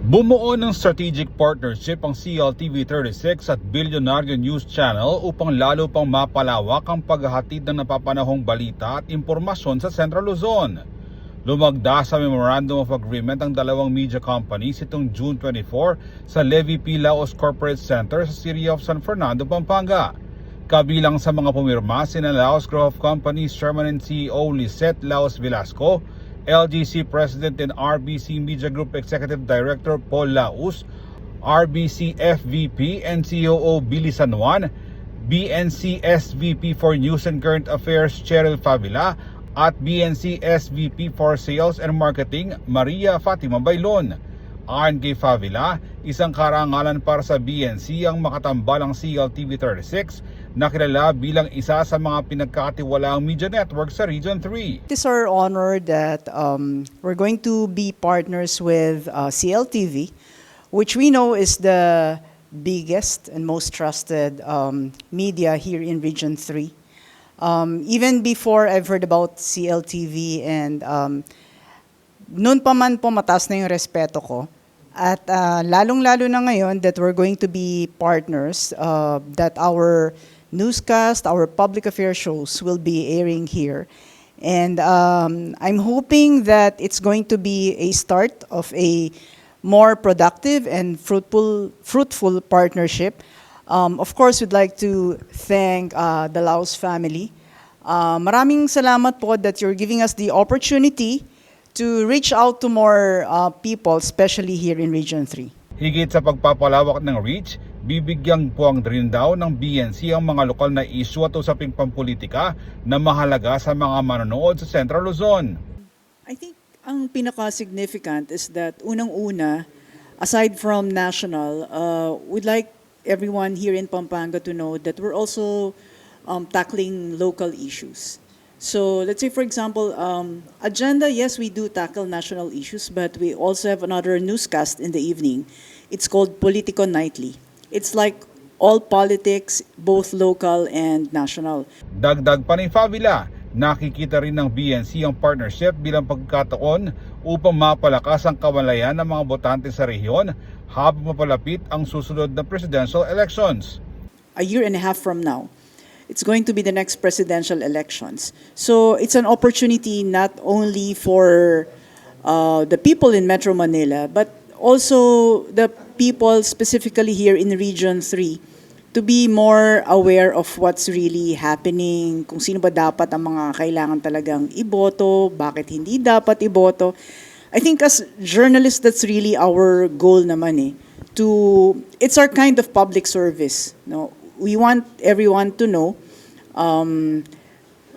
Bumuo ng strategic partnership ang CLTV36 at Bilyonaryo News Channel upang lalo pang mapalawak ang paghahatid ng napapanahong balita at impormasyon sa Central Luzon. Lumagda sa Memorandum of Agreement ang dalawang media companies itong June 24 sa Levi P. Laos Corporate Center sa City of San Fernando, Pampanga. Kabilang sa mga pumirma sina Laos Group of Companies Chairman and CEO Lisette Laos Velasco, LGC President and RBC Media Group Executive Director Paul Laus, RBC FVP and COO Billy San Juan, BNC SVP for News and Current Affairs Cheryl Favila, at BNC SVP for Sales and Marketing Maria Fatima Bailon. Ayon kay Favila, isang karangalan para sa BNC ang makatambalang CLTV36 na kilala bilang isa sa mga pinagkakatiwalaang media network sa Region 3. It is our honor that we're going to be partners with CLTV, which we know is the biggest and most trusted media here in Region 3. Even before I've heard about CLTV and noon pa man po mataas na yung respeto ko. At lalong-lalo na ngayon that we're going to be partners, that our newscast, our public affairs shows will be airing here. And I'm hoping that it's going to be a start of a more productive and fruitful partnership. Of course, we'd like to thank the Laos family. Maraming salamat po that you're giving us the opportunity to reach out to more people, especially here in Region 3. Higit sa pagpapalawak ng reach, bibigyang puwang rin daw ng BNC ang mga lokal na issue at usaping pampolitika na mahalaga sa mga manonood sa Central Luzon. I think ang pinaka-significant is that unang-una, aside from national, we'd like everyone here in Pampanga to know that we're also tackling local issues. So let's say, for example, agenda, yes, we do tackle national issues, but we also have another newscast in the evening. It's called Politico Nightly. It's like all politics, both local and national. Dagdag pa ni Favila, nakikita rin ng BNC ang partnership bilang pagkakataon upang mapalakas ang kamalayan ng mga botante sa rehiyon habang mapalapit ang susunod na presidential elections. A year and a half from now, it's going to be the next presidential elections. So it's an opportunity not only for the people in Metro Manila, but also the people specifically here in Region 3 to be more aware of what's really happening, kung sino ba dapat ang mga kailangan talagang iboto, bakit hindi dapat iboto. I think as journalists, that's really our goal naman it's our kind of public service. No? We want everyone to know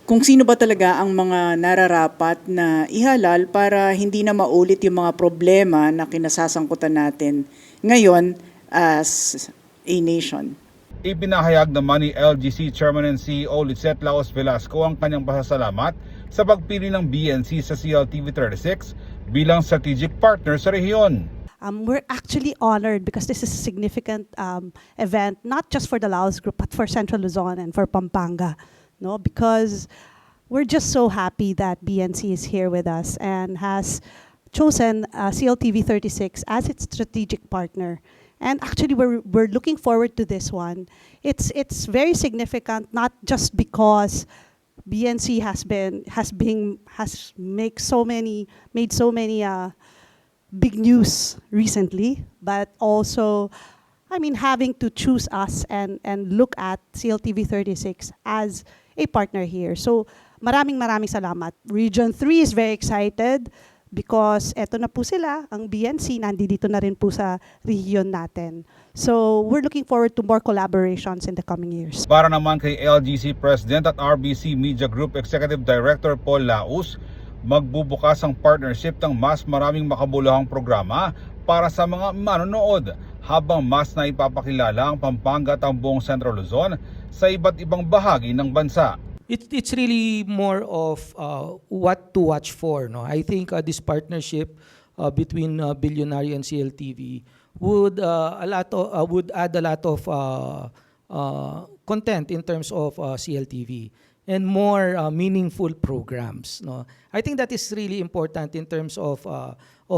kung sino ba talaga ang mga nararapat na ihalal para hindi na maulit yung mga problema na kinasasangkutan natin ngayon as a nation. Ipinahayag naman ni LGC Chairman and CEO Lisette Laos Velasco ang kanyang pasasalamat sa pagpili ng BNC sa CLTV36 bilang strategic partner sa rehiyon. We're actually honored because this is a significant event, not just for the Laos Group, but for Central Luzon and for Pampanga. No, because we're just so happy that BNC is here with us and has chosen CLTV 36 as its strategic partner. And actually, we're looking forward to this one. It's very significant, not just because BNC has made so many big news recently, but also, I mean, having to choose us and look at CLTV 36 as a partner here. So maraming salamat. Region 3 is very excited because eto na po sila, ang BNC, nandito na rin po sa region natin. So we're looking forward to more collaborations in the coming years. Para naman kay LGC President at RBC Media Group Executive Director Paul Laus, magbubukas ang partnership ng mas maraming makabuluhang programa para sa mga manonood habang mas na ipapakilala ang Pampanga at ang buong Central Luzon sa iba't ibang bahagi ng bansa. It's really more of what to watch for. No? I think this partnership between Bilyonaryo and CLTV would add a lot of content in terms of CLTV. and more meaningful programs. No, I think that is really important in terms of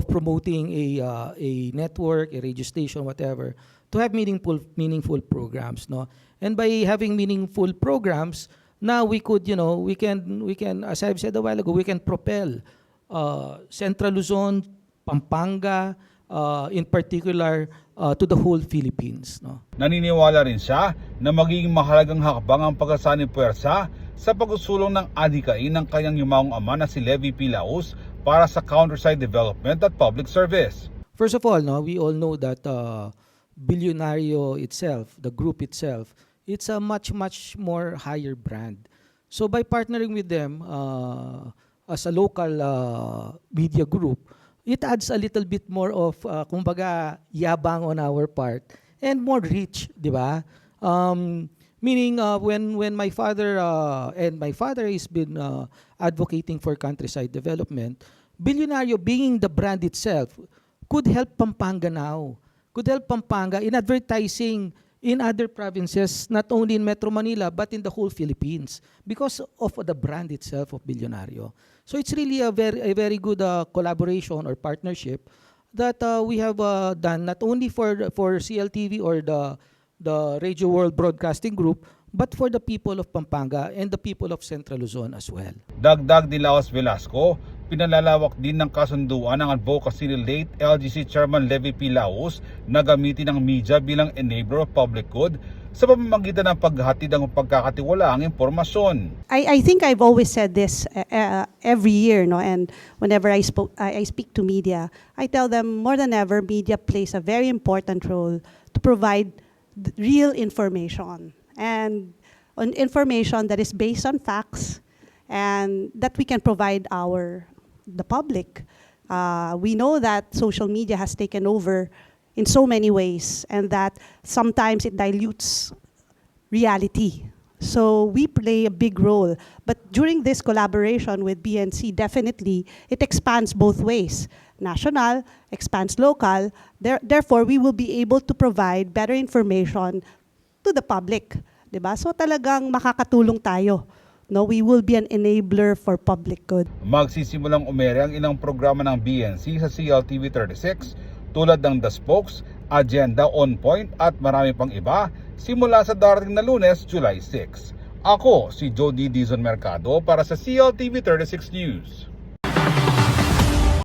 promoting a network, a radio station, whatever, to have meaningful programs. No, and by having meaningful programs, now we could, we can, as I've said a while ago, we can propel Central Luzon, Pampanga, in particular, to the whole Philippines. No? Naniniwala rin siya na magiging mahalagang hakbang ang pagsasanib puwersa sa pagsusulong ng adhikain ng kanyang yumaong ama na si Levi P. Laos para sa countryside development at public service. First of all, no, we all know that Bilyonaryo itself, the group itself, it's a much more higher brand. So by partnering with them as a local media group, it adds a little bit more of, kumbaga, yabang on our part and more reach, di ba? Meaning, when my father has been advocating for countryside development, Bilyonaryo being the brand itself could help Pampanga now, could help Pampanga in advertising in other provinces, not only in Metro Manila, but in the whole Philippines, because of the brand itself of Bilyonaryo. So it's really a very good collaboration or partnership that we have done not only for CLTV or the Radio World Broadcasting Group, but for the people of Pampanga and the people of Central Luzon as well. Dagdag ni Laos Velasco, pinalalawak din ng kasunduan ng advocacy ni late LGC Chairman Levi P. Laos na gamitin ng media bilang enabler of public good sa pamamagitan ng paghatid ng pagkakatiwalaang impormasyon. I think I've always said this every year, no? And whenever I speak to media, I tell them more than ever, media plays a very important role to provide real information, and on information that is based on facts and that we can provide the public. We know that social media has taken over in so many ways, and that sometimes it dilutes reality. So we play a big role. But during this collaboration with BNC, definitely it expands both ways. National, expands local. Therefore, we will be able to provide better information to the public. Diba? So talagang makakatulong tayo. No, we will be an enabler for public good. Magsisimulang umere ang ilang programa ng BNC sa CLTV 36 tulad ng The Spokes, Agenda On Point at marami pang iba simula sa darating na Lunes, July 6. Ako si Jody Dizon Mercado para sa CLTV 36 News.